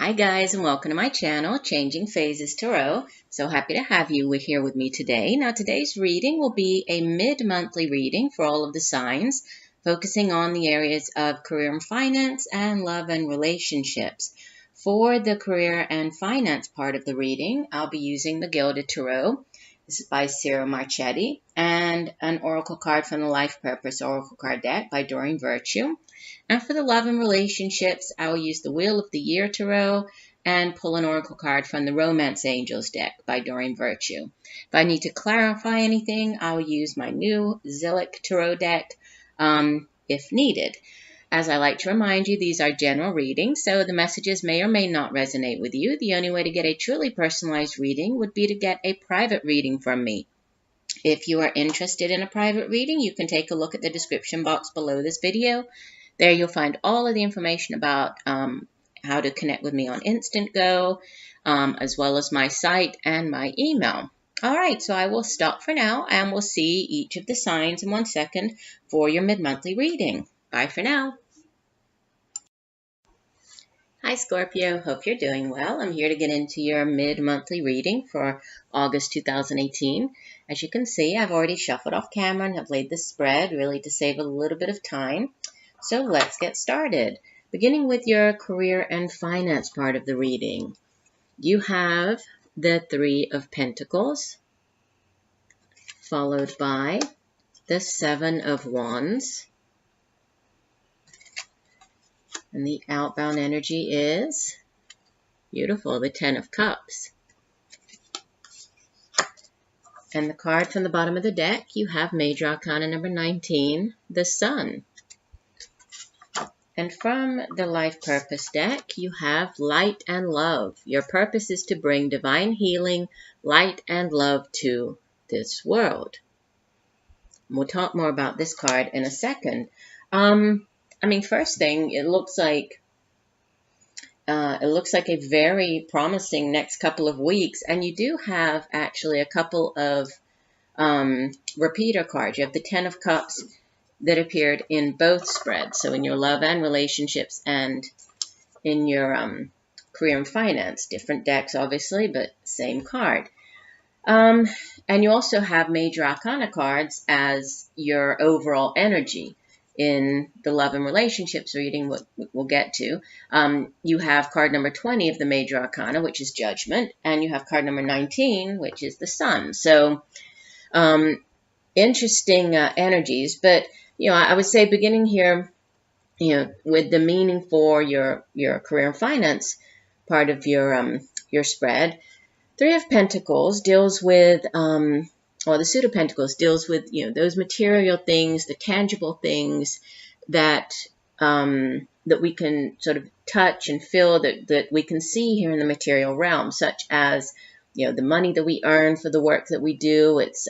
Hi guys, and welcome to my channel, Changing Phases Tarot. So happy to have you here with me today. Now today's reading will be a mid-monthly reading for all of the signs, focusing on the areas of career and finance and love and relationships. For the career and finance part of the reading, I'll be using the Gilded Tarot. This is by Sarah Marchetti, and an oracle card from the Life Purpose Oracle Card deck by Doreen. And for the love and relationships, I will use the Wheel of the Year Tarot and pull an oracle card from the Romance Angels deck by Doreen. If I need to clarify anything, I will use my new Zillich Tarot deck if needed. As I like to remind you, these are general readings, so the messages may or may not resonate with you. The only way to get a truly personalized reading would be to get a private reading from me. If you are interested in a private reading, you can take a look at the description box below this video. There you'll find all of the information about how to connect with me on INSTANTGO, as well as my site and my email. All right, so I will stop for now, and we'll see each of the signs in 1 second for your mid-monthly reading. Bye for now. Hi Scorpio, hope you're doing well. I'm here to get into your mid-monthly reading for August 2018. As you can see, I've already shuffled off camera and have laid the spread, really to save a little bit of time. So let's get started. Beginning with your career and finance part of the reading. You have the Three of Pentacles, followed by the Seven of Wands. And the outbound energy is beautiful, the Ten of Cups. And the card from the bottom of the deck, you have Major Arcana number 19, the Sun. And from the Life Purpose deck, you have Light and Love. Your purpose is to bring divine healing, light, and love to this world. We'll talk more about this card in a second. First thing, it looks like a very promising next couple of weeks, and you do have actually a couple of repeater cards. You have the Ten of Cups that appeared in both spreads, so in your love and relationships and in your career and finance. Different decks, obviously, but same card. And you also have Major Arcana cards as your overall energy. In the love and relationships reading, what we'll get to, you have card number 20 of the Major Arcana, which is Judgment, and you have card number 19, which is the Sun. So, interesting energies. But I would say beginning here, with the meaning for your career and finance part of your spread, Three of Pentacles deals with or the Suit of Pentacles deals with, those material things, the tangible things that that we can sort of touch and feel, that we can see here in the material realm, such as, the money that we earn for the work that we do. It's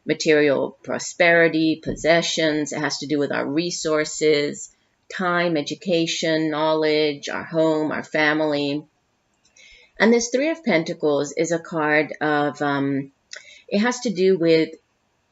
material prosperity, possessions. It has to do with our resources, time, education, knowledge, our home, our family. And this Three of Pentacles is a card of it has to do with,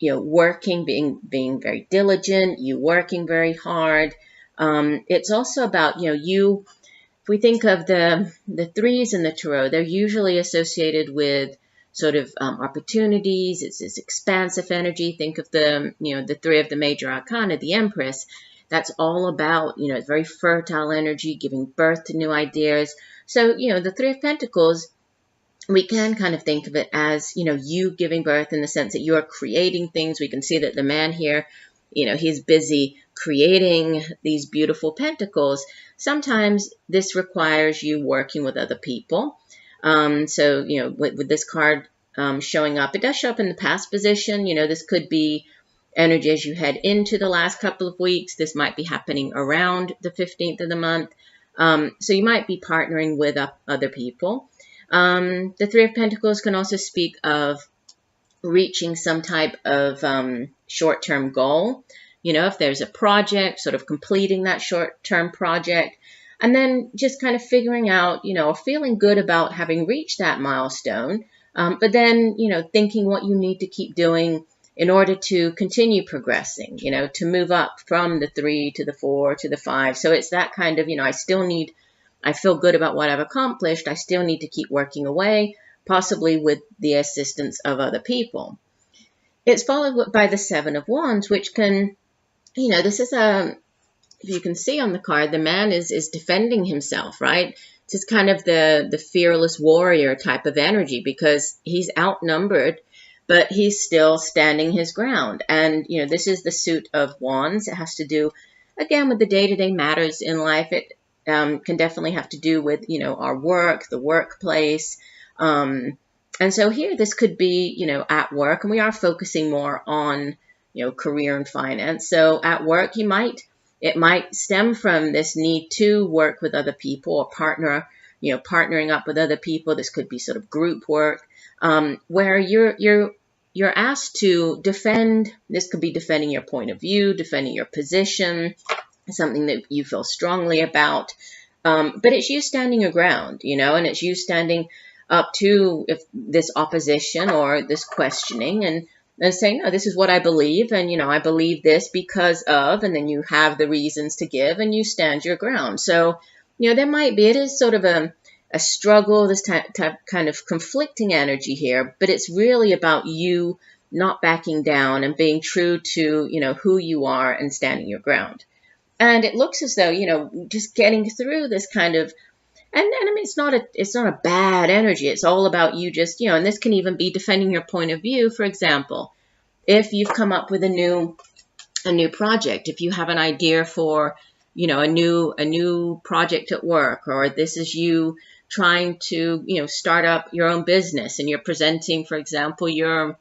working, being very diligent, you working very hard. It's also about, if we think of the threes in the tarot, they're usually associated with sort of opportunities. It's this expansive energy. Think of the three of the Major Arcana, the Empress. That's all about, it's very fertile energy, giving birth to new ideas. So, the Three of Pentacles, we can kind of think of it as, you giving birth in the sense that you are creating things. We can see that the man here, he's busy creating these beautiful pentacles. Sometimes this requires you working with other people. So, with this card showing up, it does show up in the past position. This could be energy as you head into the last couple of weeks. This might be happening around the 15th of the month. So you might be partnering with other people. The Three of Pentacles can also speak of reaching some type of short-term goal. If there's a project, sort of completing that short-term project, and then just kind of figuring out, or feeling good about having reached that milestone, but then, thinking what you need to keep doing in order to continue progressing, to move up from the 3 to the 4 to the 5. So it's that kind of, I still need I feel good about what I've accomplished. I still need to keep working away, possibly with the assistance of other people. It's followed by the Seven of Wands, which can, this is if you can see on the card, the man is defending himself, right? This is kind of the fearless warrior type of energy, because he's outnumbered, but he's still standing his ground. And, this is the suit of wands. It has to do, again, with the day-to-day matters in life. It can definitely have to do with, our work, the workplace. And so here, this could be, at work, and we are focusing more on, career and finance. So at work, it might stem from this need to work with other people or partnering up with other people. This could be sort of group work, where you're asked to defend. This could be defending your point of view, defending your position, something that you feel strongly about. But it's you standing your ground, and it's you standing up to this opposition or this questioning, and saying, no, this is what I believe, and, I believe this because of, and then you have the reasons to give, and you stand your ground. So, there might be, it is sort of a struggle, this type kind of conflicting energy here, but it's really about you not backing down and being true to, who you are and standing your ground. And it looks as though, just getting through this kind of, and I mean, it's not a bad energy. It's all about you just, and this can even be defending your point of view. For example, if you've come up with a new project, if you have an idea for, a new project at work, or this is you trying to, start up your own business, and you're presenting, for example, your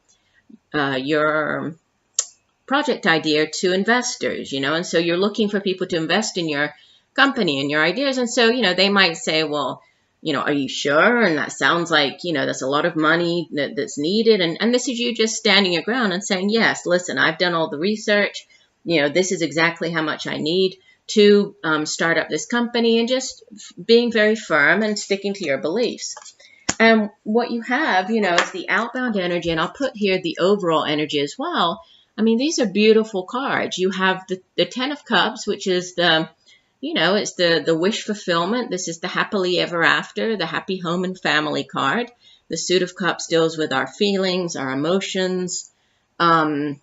project idea to investors, and so you're looking for people to invest in your company and your ideas. And so, they might say, well, are you sure? And that sounds like, that's a lot of money that's needed. And this is you just standing your ground and saying, yes, listen, I've done all the research. This is exactly how much I need to start up this company, and just being very firm and sticking to your beliefs. And what you have, is the outbound energy. And I'll put here the overall energy as well. I mean, these are beautiful cards. You have the Ten of Cups, which is it's the wish fulfillment. This is the happily ever after, the happy home and family card. The Suit of Cups deals with our feelings, our emotions. It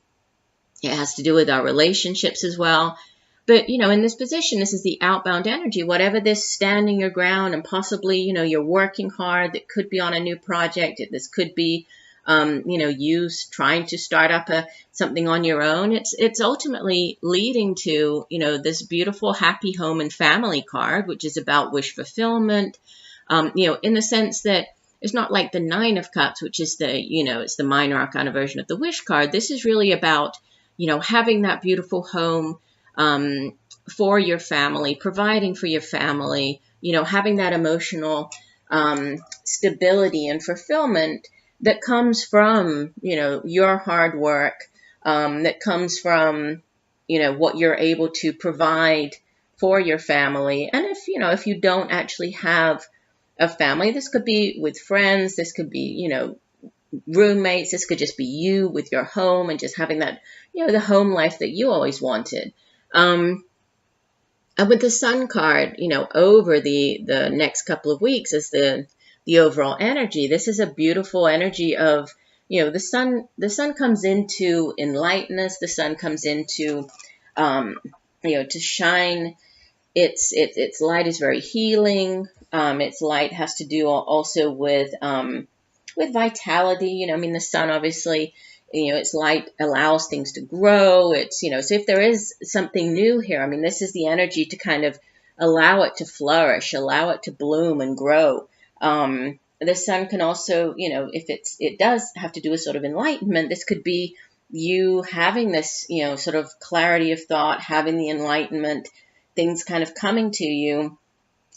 has to do with our relationships as well. But, in this position, this is the outbound energy. Whatever this standing your ground, and possibly, you're working hard. That could be on a new project. This could be, you trying to start up something on your own. It's ultimately leading to, this beautiful happy home and family card, which is about wish fulfillment, in the sense that it's not like the Nine of Cups, which is it's the minor arcana version of the wish card. This is really about, having that beautiful home for your family, providing for your family, having that emotional stability and fulfillment that comes from, your hard work, that comes from, what you're able to provide for your family. And if you don't actually have a family, this could be with friends, this could be, roommates, this could just be you with your home and just having that, the home life that you always wanted. And with the Sun card, over the next couple of weeks is the overall energy. This is a beautiful energy of, the sun comes into enlighten us. The sun comes into, to shine. Its light is very healing. Its light has to do also with vitality. The sun obviously, its light allows things to grow. It's, so if there is something new here, this is the energy to kind of allow it to flourish, allow it to bloom and grow. The sun can also, if it does have to do with sort of enlightenment, this could be you having this, sort of clarity of thought, having the enlightenment, things kind of coming to you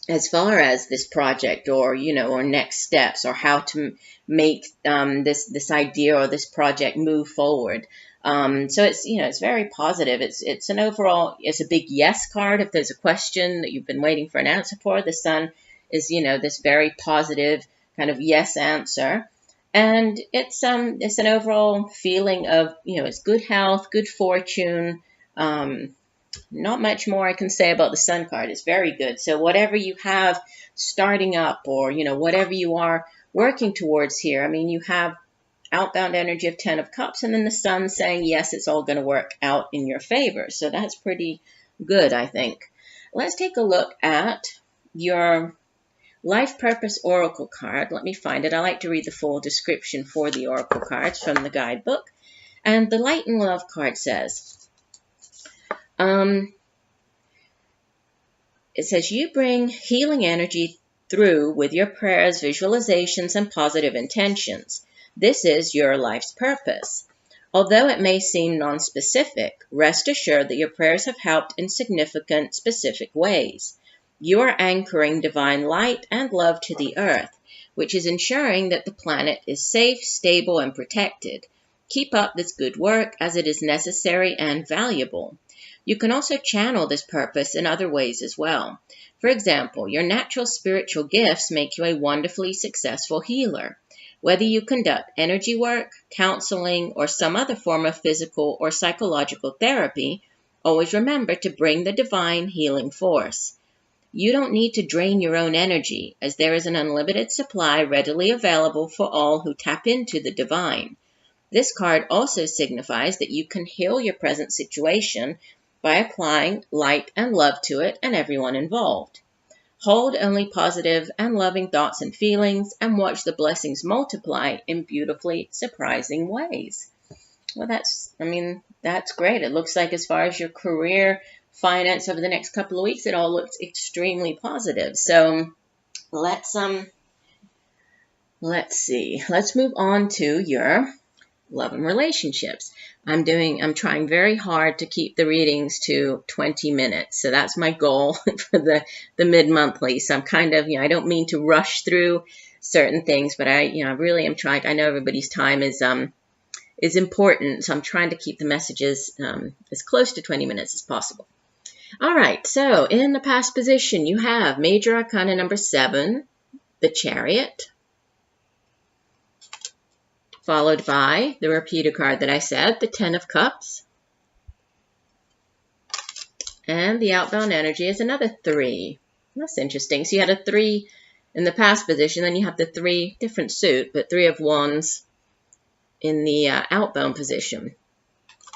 as far as this project or, or next steps, or how to make this idea or this project move forward. So it's, it's very positive. It's an overall, it's a big yes card. If there's a question that you've been waiting for an answer for, the sun is, this very positive kind of yes answer. And it's an overall feeling of, it's good health, good fortune, Not much more I can say about the Sun card. It's very good. So whatever you have starting up, or, you know, whatever you are working towards here, I mean, you have outbound energy of 10 of Cups, and then the Sun saying, yes, it's all going to work out in your favor. So that's pretty good, I think. Let's take a look at your Life Purpose Oracle card. Let me find it. I like to read the full description for the Oracle cards from the guidebook. And the Light and Love card says, it says, you bring healing energy through with your prayers, visualizations, and positive intentions. This is your life's purpose. Although it may seem non-specific, rest assured that your prayers have helped in significant, specific ways. You are anchoring divine light and love to the earth, which is ensuring that the planet is safe, stable, and protected. Keep up this good work, as it is necessary and valuable. You can also channel this purpose in other ways as well. For example, your natural spiritual gifts make you a wonderfully successful healer. Whether you conduct energy work, counseling, or some other form of physical or psychological therapy, always remember to bring the divine healing force. You don't need to drain your own energy, as there is an unlimited supply readily available for all who tap into the divine. This card also signifies that you can heal your present situation by applying light and love to it and everyone involved. Hold only positive and loving thoughts and feelings, and watch the blessings multiply in beautifully surprising ways. Well, that's great. It looks like as far as your career, finance over the next couple of weeks, it all looks extremely positive. So let's see. Let's move on to your love and relationships. I'm trying very hard to keep the readings to 20 minutes. So that's my goal for the mid-monthly. So I'm kind of, I don't mean to rush through certain things, but I really am trying. I know everybody's time is important. So I'm trying to keep the messages as close to 20 minutes as possible. All right. So in the past position, you have Major Arcana number 7, the Chariot, followed by the repeater card that I said, the 10 of Cups. And the outbound energy is another 3. That's interesting. So you had a 3 in the past position, then you have the 3, different suit, but 3 of Wands in the outbound position.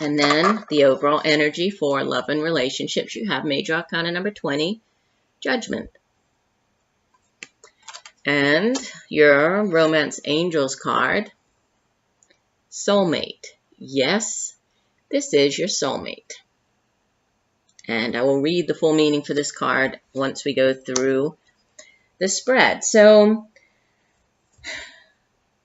And then the overall energy for love and relationships, you have Major Arcana number 20, Judgment. And your Romance Angels card, Soulmate. Yes, this is your soulmate. And I will read the full meaning for this card once we go through the spread. So,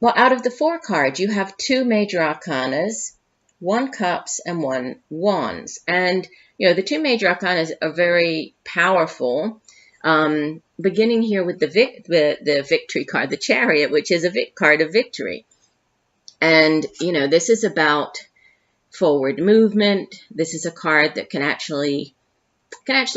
well, out of the 4 cards, you have 2 Major Arcanas, 1 Cups, and 1 Wands. And, the 2 Major Arcanas are very powerful. Beginning here with the victory card, the Chariot, which is a card of victory. And, this is about forward movement. This is a card that can actually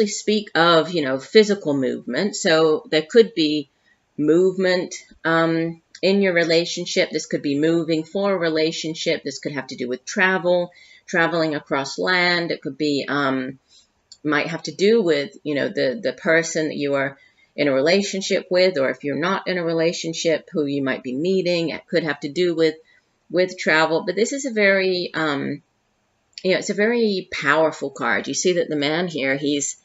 speak of, physical movement. So there could be movement in your relationship. This could be moving for a relationship. This could have to do with traveling across land. It could be, might have to do with, the person that you are in a relationship with, or if you're not in a relationship, who you might be meeting. It could have to do with travel, but this is a very, it's a very powerful card. You see that the man here, he is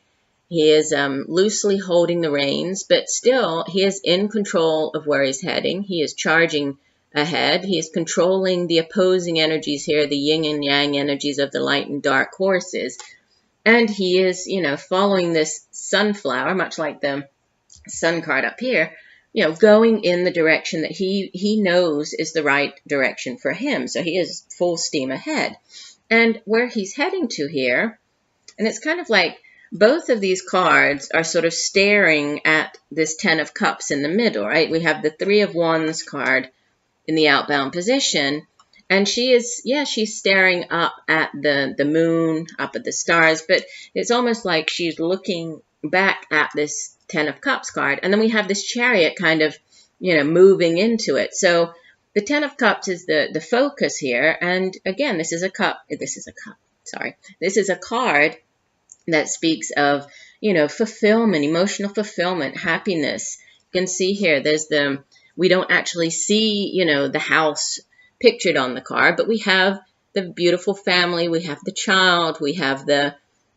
loosely holding the reins, but still he is in control of where he's heading. He is charging ahead. He is controlling the opposing energies here, the yin and yang energies of the light and dark horses. And he is, following this sunflower, much like the sun card up here, going in the direction that he knows is the right direction for him. So he is full steam ahead. And where he's heading to here, and it's kind of like both of these cards are sort of staring at this 10 of Cups in the middle, right? We have the 3 of Wands card in the outbound position. And she's staring up at the moon, up at the stars. But it's almost like she's looking back at this 10 of Cups card, and then we have this Chariot kind of, moving into it. So the 10 of Cups is the focus here, and again, this is a card that speaks of, fulfillment, emotional fulfillment, happiness. You can see here, we don't actually see, the house pictured on the card, but we have the beautiful family, we have the child, we have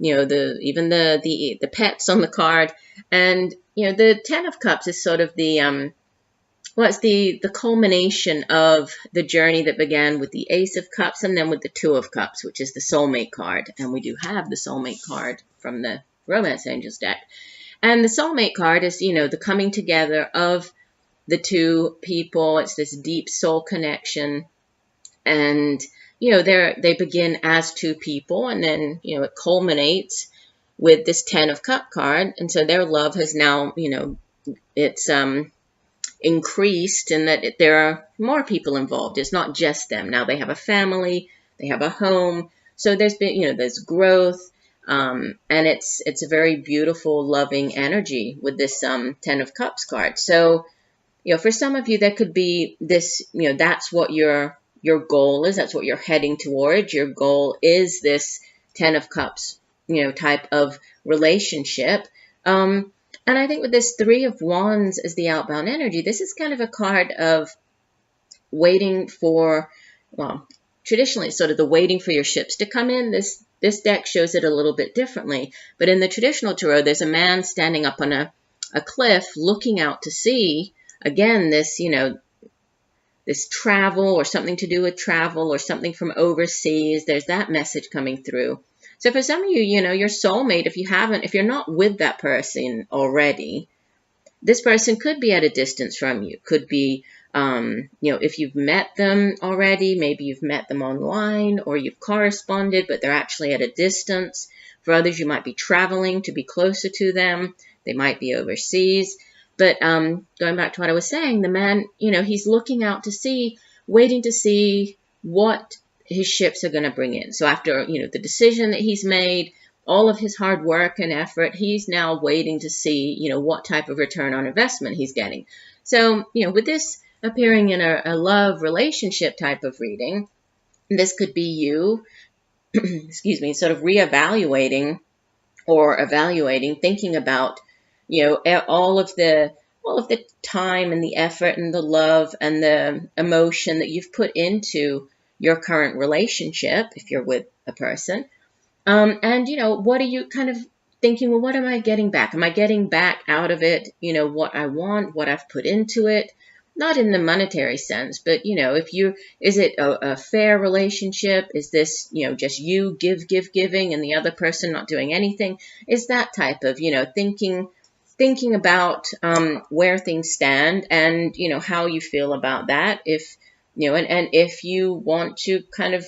even the pets on the card. And, the Ten of Cups is sort of it's the culmination of the journey that began with the Ace of Cups and then with the Two of Cups, which is the soulmate card. And we do have the soulmate card from the Romance Angels deck. And the soulmate card is, the coming together of the two people. It's this deep soul connection. And, they begin as two people, and then, it culminates with this Ten of Cup card. And so their love has now, it's increased, and that there are more people involved. It's not just them. Now they have a family, they have a home. So there's been, there's growth, and it's a very beautiful, loving energy with this Ten of Cups card. So, for some of you, that could be this, that's what your goal is. That's what you're heading towards. Your goal is this Ten of Cups, type of relationship. And I think with this Three of Wands as the outbound energy, this is kind of a card of waiting for, well, traditionally it's sort of the waiting for your ships to come in. This deck shows it a little bit differently. But in the traditional tarot, there's a man standing up on a cliff looking out to sea. Again, this, this travel or something to do with travel or something from overseas. There's that message coming through. So for some of you, your soulmate, if you're not with that person already, this person could be at a distance from you. Could be, if you've met them already, maybe you've met them online or you've corresponded, but they're actually at a distance. For others, you might be traveling to be closer to them. They might be overseas. But going back to what I was saying, the man, he's looking out to sea, waiting to see what his ships are going to bring in. So after, the decision that he's made, all of his hard work and effort, he's now waiting to see, what type of return on investment he's getting. So, with this appearing in a love relationship type of reading, this could be you, excuse me, sort of reevaluating or evaluating, thinking about, all of the time and the effort and the love and the emotion that you've put into your current relationship, if you're with a person. And, what are you kind of thinking, well, what am I getting back? Am I getting back out of it, what I want, what I've put into it? Not in the monetary sense, but, is it a fair relationship? Is this, just you giving and the other person not doing anything? Is that type of, thinking about where things stand and, how you feel about that. If, and if you want to kind of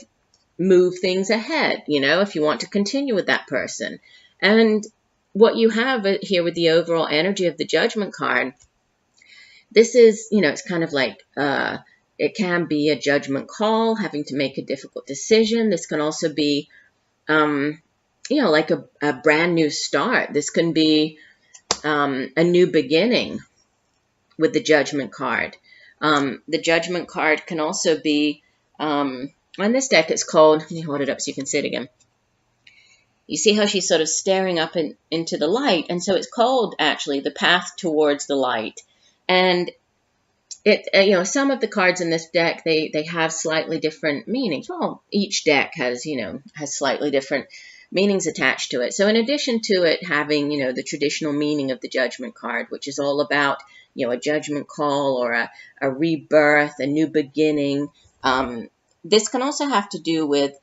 move things ahead, if you want to continue with that person. And what you have here with the overall energy of the Judgment card, this is, it's kind of like, it can be a judgment call, having to make a difficult decision. This can also be, like a brand new start. This can be a new beginning with the Judgment card. The Judgment card can also be, on this deck it's called, let me hold it up so you can see it again. You see how she's sort of staring up into the light, and so it's called actually the path towards the light. And it, some of the cards in this deck, they have slightly different meanings. Well, each deck has, has slightly different meanings attached to it. So in addition to it having, the traditional meaning of the Judgment card, which is all about, a judgment call or a rebirth, a new beginning, this can also have to do with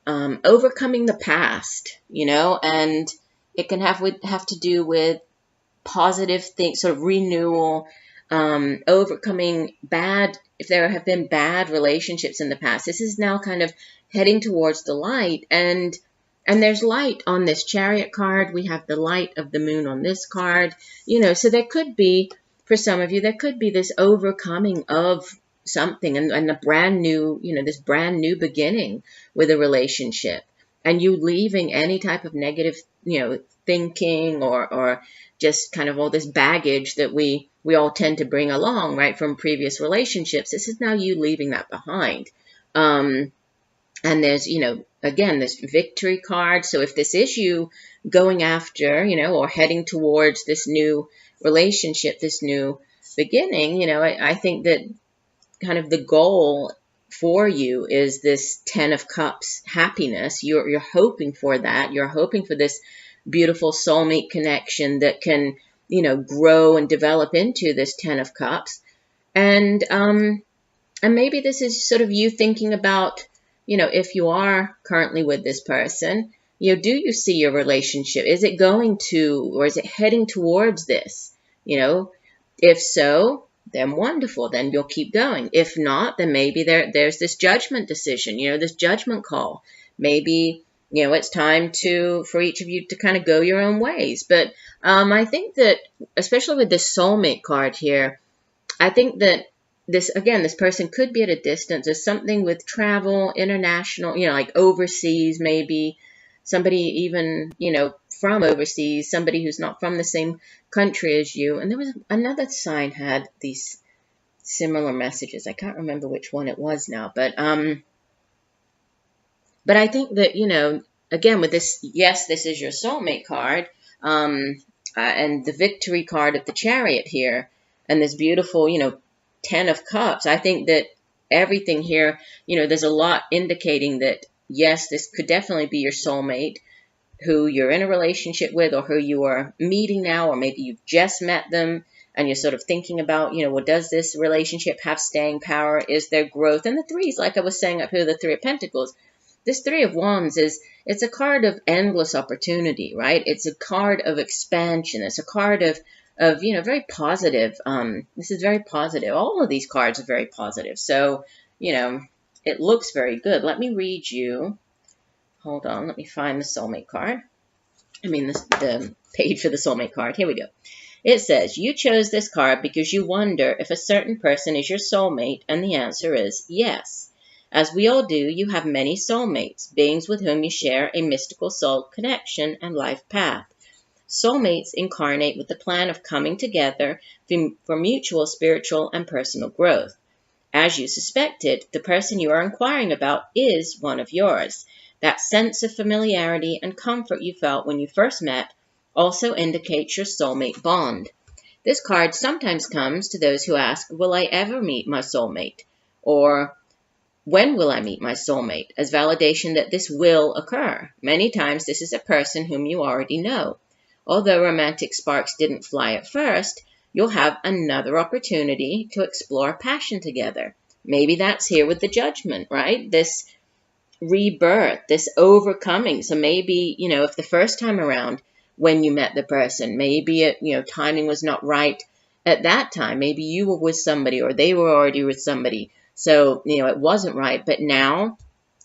overcoming the past, and it can have to do with positive things, sort of renewal, overcoming if there have been bad relationships in the past. This is now kind of heading towards the light, and there's light on this Chariot card. We have the light of the moon on this card, so there could be, for some of you, there could be this overcoming of something and a brand new, this brand new beginning with a relationship, and you leaving any type of negative, thinking or just kind of all this baggage that we all tend to bring along, right, from previous relationships. This is now you leaving that behind. And there's, again, this victory card. So if this is you going after, or heading towards this new relationship, this new beginning, I think that kind of the goal for you is this 10 of Cups happiness. You're hoping for that. You're hoping for this beautiful soulmate connection that can, grow and develop into this 10 of Cups. And maybe this is sort of you thinking about, if you are currently with this person, do you see your relationship? Is it going to, or is it heading towards this? If so, then wonderful, then you'll keep going. If not, then maybe there's this judgment decision, this judgment call. Maybe, it's time for each of you to kind of go your own ways. But I think that, especially with this soulmate card here, I think that this person could be at a distance. There's something with travel, international, like overseas, maybe somebody even, from overseas, somebody who's not from the same country as you. And there was another sign had these similar messages. I can't remember which one it was now, but I think that, again, with this, yes, this is your soulmate card, and the victory card of the Chariot here, and this beautiful, 10 of Cups. I think that everything here, there's a lot indicating that, yes, this could definitely be your soulmate who you're in a relationship with, or who you are meeting now, or maybe you've just met them and you're sort of thinking about, well, does this relationship have staying power? Is there growth? And the threes, like I was saying up here, the Three of Pentacles, this Three of Wands it's a card of endless opportunity, right? It's a card of expansion. It's a card of very positive. This is very positive. All of these cards are very positive. So, it looks very good. Let me read you. Hold on. Let me find the soulmate card. The page for the soulmate card. Here we go. It says, you chose this card because you wonder if a certain person is your soulmate, and the answer is yes. As we all do, you have many soulmates, beings with whom you share a mystical soul connection and life path. Soulmates incarnate with the plan of coming together for mutual spiritual and personal growth. As you suspected, the person you are inquiring about is one of yours. That sense of familiarity and comfort you felt when you first met also indicates your soulmate bond. This card sometimes comes to those who ask, will I ever meet my soulmate? Or, when will I meet my soulmate? As validation that this will occur. Many times this is a person whom you already know. Although romantic sparks didn't fly at first, you'll have another opportunity to explore passion together. Maybe that's here with the Judgment, right? This rebirth, this overcoming. So maybe, if the first time around when you met the person, maybe timing was not right at that time. Maybe you were with somebody, or they were already with somebody. So, it wasn't right, but now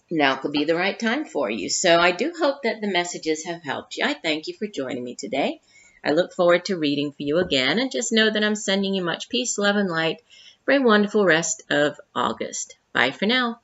could be the right time for you. So I do hope that the messages have helped you. I thank you for joining me today. I look forward to reading for you again, and just know that I'm sending you much peace, love, and light for a wonderful rest of August. Bye for now.